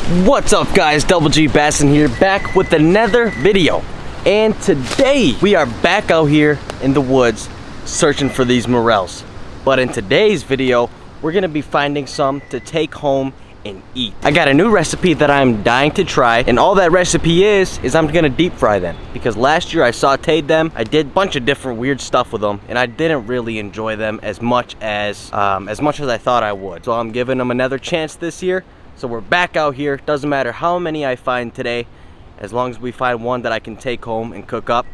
What's up guys, Double G Bassin here, back with another video. And today we are back out here in the woods searching for these morels. But in today's video, we're gonna be finding some to take home and eat. I got a new recipe that I'm dying to try, and all that recipe is I'm gonna deep fry them. Because last year I sauteed them, I did a bunch of different weird stuff with them, and I didn't really enjoy them as much as I thought I would. So I'm giving them another chance this year. So we're back out here. Doesn't matter how many I find today, as long as we find one that I can take home and cook up.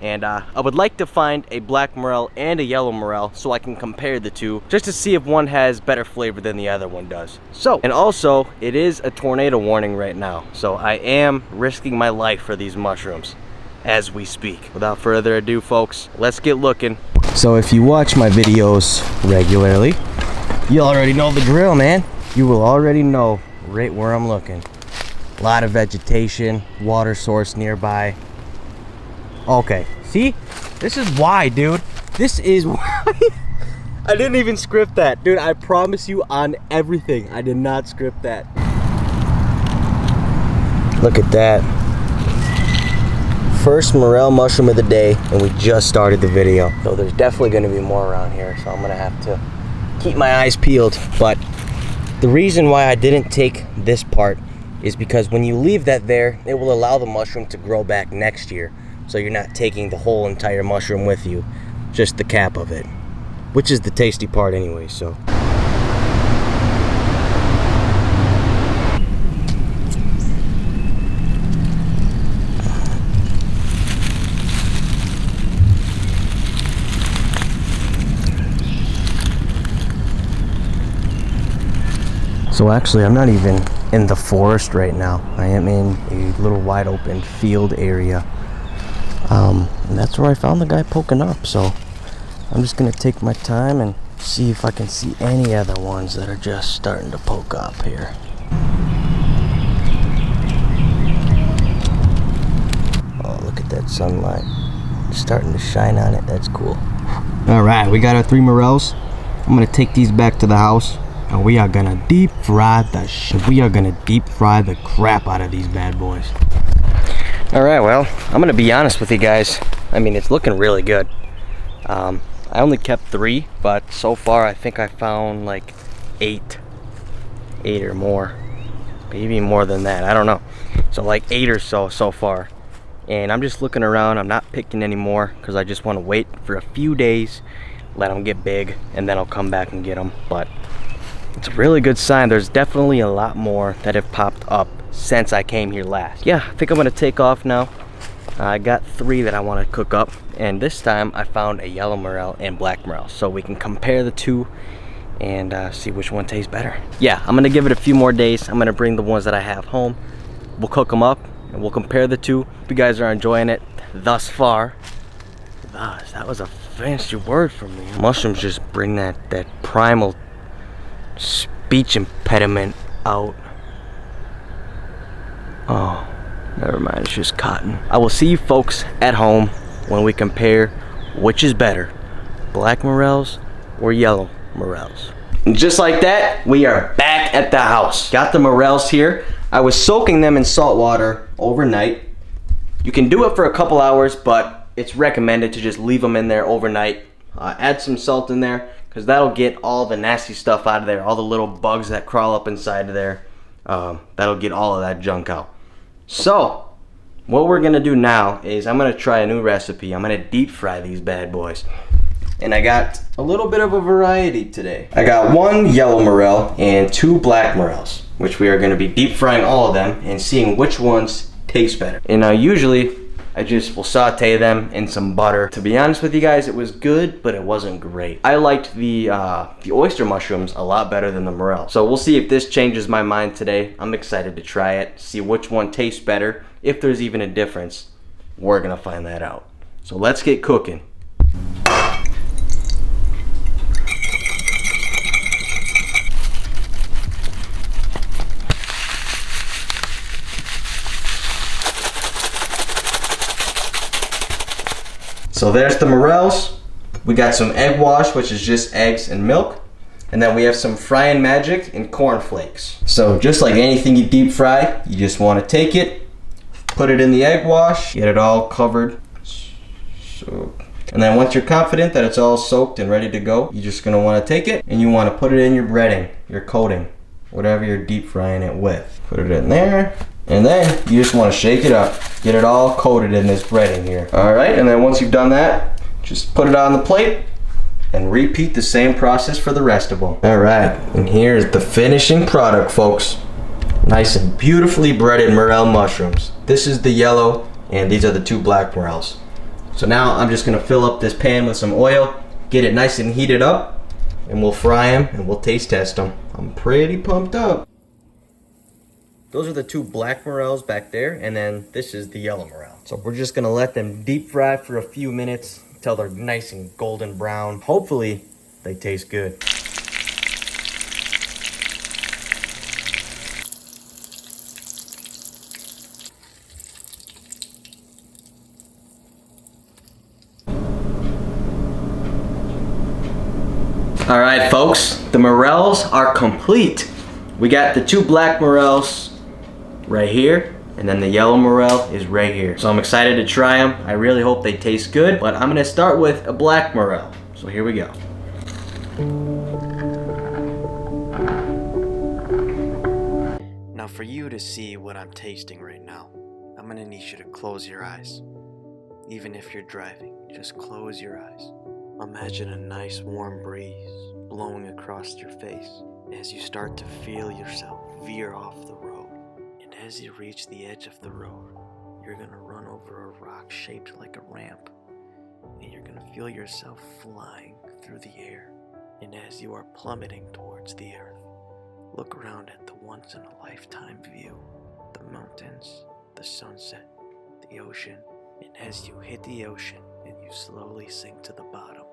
And I would like to find a black morel and a yellow morel so I can compare the two, just to see if one has better flavor than the other one does. So, and also, it is a tornado warning right now, so I am risking my life for these mushrooms as we speak. Without further ado, folks, let's get looking. So if you watch my videos regularly, you already know the drill, man. You will already know right where I'm looking. A lot of vegetation, water source nearby. Okay, see? This is why, dude. This is why. I didn't even script that. Dude, I promise you on everything, I did not script that. Look at that. First morel mushroom of the day, and we just started the video. So there's definitely gonna be more around here, so I'm gonna have to keep my eyes peeled. But the reason why I didn't take this part is because when you leave that there, it will allow the mushroom to grow back next year. So you're not taking the whole entire mushroom with you, just the cap of it, which is the tasty part anyway, so. So actually, I'm not even in the forest right now. I am in a little wide open field area. And that's where I found the guy poking up. So I'm just gonna take my time and see if I can see any other ones that are just starting to poke up here. Oh, look at that sunlight. It's starting to shine on it. That's cool. All right, we got our 3 morels. I'm gonna take these back to the house. And we are gonna deep fry the crap out of these bad boys. All right, well, I'm gonna be honest with you guys. I mean, it's looking really good. I only kept 3, but so far I think I found like 8 or more, maybe more than that. I don't know. So like 8 or so far. And I'm just looking around. I'm not picking anymore because I just want to wait for a few days, let them get big, and then I'll come back and get them. But it's a really good sign. There's definitely a lot more that have popped up since I came here last. Yeah, I think I'm gonna take off now. I got 3 that I want to cook up, and this time I found a yellow morel and black morel, so we can compare the two and see which one tastes better. Yeah, I'm gonna give it a few more days. I'm gonna bring the ones that I have home. We'll cook them up and we'll compare the two. If you guys are enjoying it thus far. Gosh, that was a fancy word for me. Mushrooms just bring that primal speech impediment out. Oh, never mind, it's just cotton. I will see you folks at home when we compare which is better, black morels or yellow morels. And just like that, we are back at the house. Got the morels here. I was soaking them in salt water overnight. You can do it for a couple hours, but it's recommended to just leave them in there overnight. Add some salt in there, because that'll get all the nasty stuff out of there, all the little bugs that crawl up inside of there. That'll get all of that junk out. So, what we're gonna do now is I'm gonna try a new recipe. I'm gonna deep fry these bad boys. And I got a little bit of a variety today. I got 1 yellow morel and 2 black morels, which we are gonna be deep frying all of them and seeing which ones taste better. And usually, I just will saute them in some butter. To be honest with you guys, it was good, but it wasn't great. I liked the oyster mushrooms a lot better than the morel. So we'll see if this changes my mind today. I'm excited to try it, see which one tastes better. If there's even a difference, we're gonna find that out. So let's get cooking. So there's the morels. We got some egg wash, which is just eggs and milk. And then we have some frying magic and corn flakes. So just like anything you deep fry, you just want to take it, put it in the egg wash, get it all covered. So, and then once you're confident that it's all soaked and ready to go, you're just gonna want to take it and you want to put it in your breading, your coating, whatever you're deep frying it with. Put it in there, and then you just want to shake it up, get it all coated in this breading here. All right, and then once you've done that, just put it on the plate and repeat the same process for the rest of them. All right, and here's the finishing product, folks. Nice and beautifully breaded morel mushrooms. This is the yellow, and these are the 2 black morels. So now I'm just gonna fill up this pan with some oil, get it nice and heated up, and we'll fry them and we'll taste test them. I'm pretty pumped up. Those are the 2 black morels back there, and then this is the yellow morel. So we're just gonna let them deep fry for a few minutes until they're nice and golden brown. Hopefully they taste good. All right, folks, the morels are complete. We got the 2 black morels right here, and then the yellow morel is right here. So I'm excited to try them. I really hope they taste good, but I'm gonna start with a black morel. So here we go. Now for you to see what I'm tasting right now, I'm gonna need you to close your eyes. Even if you're driving, just close your eyes. Imagine a nice warm breeze blowing across your face as you start to feel yourself veer off the road. And as you reach the edge of the road, you're gonna run over a rock shaped like a ramp. And you're gonna feel yourself flying through the air. And as you are plummeting towards the earth, look around at the once-in-a-lifetime view. The mountains, the sunset, the ocean. And as you hit the ocean and you slowly sink to the bottom,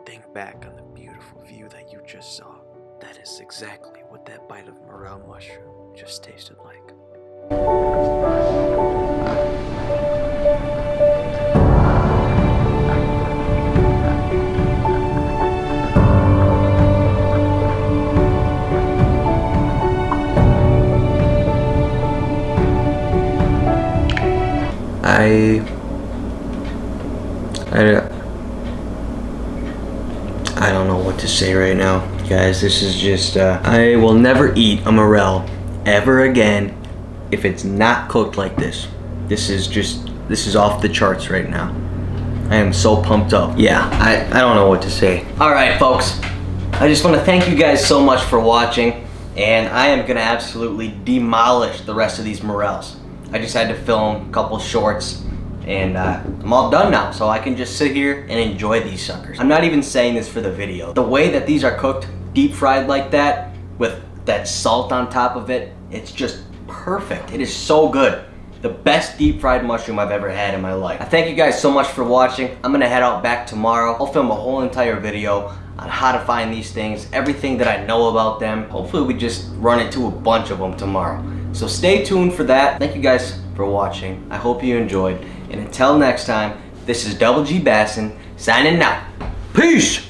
think back on the beautiful view that you just saw. That is exactly what that bite of morel mushroom just tasted like. I don't know what to say right now, guys. This is just, I will never eat a morel ever again if it's not cooked like this. This is off the charts right now. I am so pumped up. Yeah, I don't know what to say. All right, folks. I just want to thank you guys so much for watching, and I am gonna absolutely demolish the rest of these morels. I just had to film a couple shorts, and I'm all done now, so I can just sit here and enjoy these suckers. I'm not even saying this for the video. The way that these are cooked, deep fried like that, with that salt on top of it, it's just perfect. It is so good. The best deep fried mushroom I've ever had in my life. I thank you guys so much for watching. I'm gonna head out back tomorrow. I'll film a whole entire video on how to find these things, everything that I know about them. Hopefully we just run into a bunch of them tomorrow. So stay tuned for that. Thank you guys for watching. I hope you enjoyed. And until next time, this is Double G Bassin signing out. Peace!